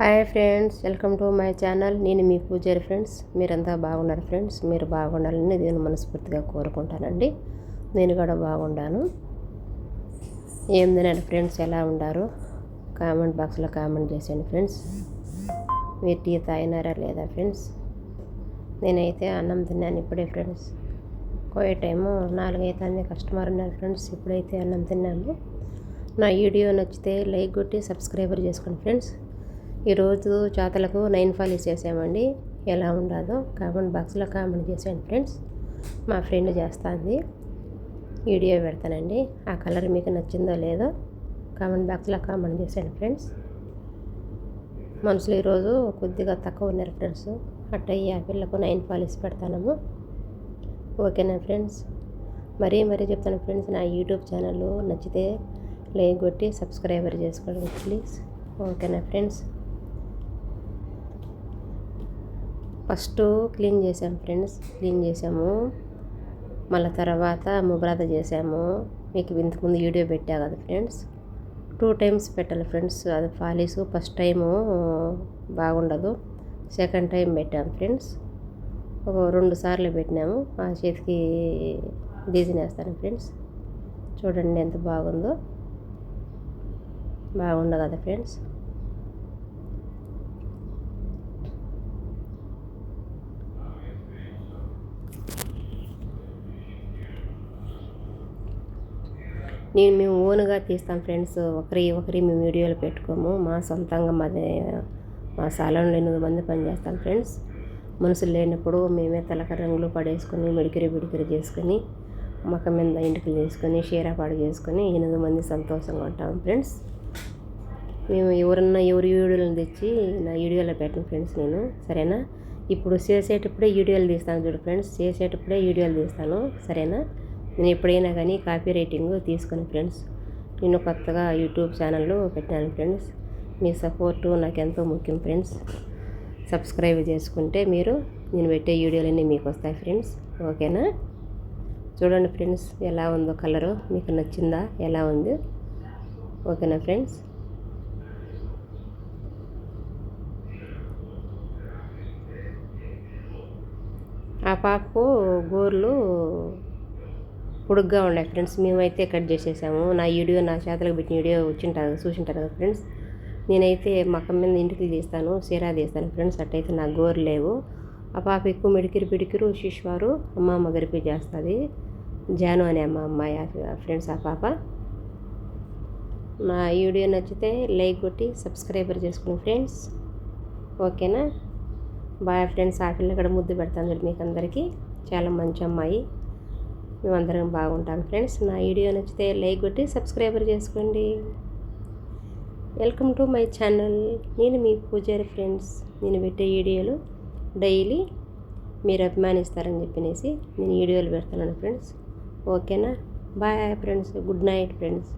Hi friends, welcome to my channel. నేను మీ పూజారి friends. మీరంతా బాగున్నారు ఫ్రెండ్స్. మీరు బాగుండాలని నేను మనస్ఫూర్తిగా కోరుకుంటానండి. నేను కూడా బాగుండాను. ఏం తినండి ఫ్రెండ్స్, ఎలా ఉండారు కామెంట్ బాక్స్లో కామెంట్ చేసేయండి ఫ్రెండ్స్. మీరు టీ తాగినారా లేదా ఫ్రెండ్స్? నేనైతే అన్నం తిన్నాను ఇప్పుడే ఫ్రెండ్స్. కోయే టైము 4 అవుతుంది, కస్టమర్ ఉన్నారు ఫ్రెండ్స్. ఇప్పుడైతే అన్నం తిన్నాను. నా వీడియో నచ్చితే లైక్ కొట్టి సబ్స్క్రైబర్ చేసుకోండి ఫ్రెండ్స్. ఈరోజు చేతలకు 9 పాలిష్ చేసామండి. ఎలా ఉండదో కామెంట్ బాక్స్లో కామెంట్ చేసేయండి ఫ్రెండ్స్. మా ఫ్రెండ్ చేస్తుంది, వీడియో పెడతానండి. ఆ కలర్ మీకు నచ్చిందో లేదో కామెంట్ బాక్స్లో కామెంట్ చేసేయండి ఫ్రెండ్స్. మనుషులు ఈరోజు కొద్దిగా తక్కువ ఉన్నారు ఫ్రెండ్స్. అట్టయ్యి ఆ పిల్లకు 9 పాలిష్ పెడతాము. ఓకేనా ఫ్రెండ్స్? మరీ చెప్తాను ఫ్రెండ్స్, నా యూట్యూబ్ ఛానల్ నచ్చితే లైక్ కొట్టి సబ్స్క్రైబర్ చేసుకోండి ప్లీజ్. ఓకేనా ఫ్రెండ్స్? ఫస్ట్ క్లీన్ చేసాము ఫ్రెండ్స్. క్లీన్ చేసాము, మళ్ళీ తర్వాత ముబ్రాత చేసాము. మీకు ఇంతకుముందు వీడియో పెట్టా కదా ఫ్రెండ్స్. 2 టైమ్స్ పెట్టాలి ఫ్రెండ్స్. అది పాలిష్ ఫస్ట్ టైము బాగుండదు, సెకండ్ టైం పెట్టాము ఫ్రెండ్స్. 2 సార్లు పెట్టినాము. ఆ చేతికి డిజైన్ వేస్తాను ఫ్రెండ్స్. చూడండి ఎంత బాగుందో. బాగుండదు కదా ఫ్రెండ్స్? మేము ఓన్గా తీస్తాం ఫ్రెండ్స్. ఒకరి మేము వీడియోలు పెట్టుకోము. మా సొంతంగా మా సాలంలో 8 మంది పనిచేస్తాం ఫ్రెండ్స్. మనుషులు లేనప్పుడు మేమే తలక రంగులు పడేసుకొని బిడికిరి చేసుకొని మొక్క మీద ఇంటికి చేసుకొని షీరాపాడు చేసుకొని 8 మంది సంతోషంగా ఉంటాం ఫ్రెండ్స్. మేము ఎవరి వీడియోలను తెచ్చి నా వీడియోలో పెట్టను ఫ్రెండ్స్ నేను, సరేనా? ఇప్పుడు చేసేటప్పుడే వీడియోలు తీస్తాను చూడు ఫ్రెండ్స్. చేసేటప్పుడే వీడియోలు తీస్తాను, సరేనా? నేను ఎప్పుడైనా కానీ కాపీ రైటింగ్ తీసుకుని ఫ్రెండ్స్. నేను కొత్తగా యూట్యూబ్ ఛానల్ పెట్టాను ఫ్రెండ్స్. మీ సపోర్టు నాకు ఎంతో ముఖ్యం ఫ్రెండ్స్. సబ్స్క్రైబ్ చేసుకుంటే నేను పెట్టే వీడియోలన్నీ మీకు వస్తాయి ఫ్రెండ్స్. ఓకేనా? చూడండి ఫ్రెండ్స్ ఎలా ఉందో కలరు, మీకు నచ్చిందా? ఎలా ఉంది? ఓకేనా ఫ్రెండ్స్? ఆ పాపకు గోర్లు పొడుగ్గా ఉన్నాయి ఫ్రెండ్స్. మేమైతే కట్ చేసేసాము. నా చేతలకు పెట్టిన వీడియో చూసింటారు కదా ఫ్రెండ్స్. నేనైతే మక్క మీద ఇంటికి తీస్తాను, సీరా తీస్తాను ఫ్రెండ్స్. అట్టయితే నా గోరు లేవు. ఆ పాప ఎక్కువ మిడికిరు శిష్వారు అమ్మ గరిపి చేస్తుంది. జాను అనే అమ్మాయి ఫ్రెండ్స్. ఆ పాప నా వీడియో నచ్చితే లైక్ కొట్టి సబ్స్క్రైబర్ చేసుకుని ఫ్రెండ్స్. ఓకేనా? Bye friends. ఆ పిల్ల కూడా ముద్దు పెడతాను మీకు అందరికీ. చాలా మంచి అమ్మాయి. మేమందరం బాగుంటాం ఫ్రెండ్స్. నా వీడియో నచ్చితే లైక్ కొట్టి సబ్స్క్రైబర్ చేసుకోండి. Welcome to my channel. నేను మీ పూజారి ఫ్రెండ్స్. నేను పెట్టే వీడియోలు డైలీ మీరు అభిమానిస్తారని చెప్పనేసి నేను వీడియోలు పెడతాను ఫ్రెండ్స్. ఓకేనా? Bye friends. Good night friends.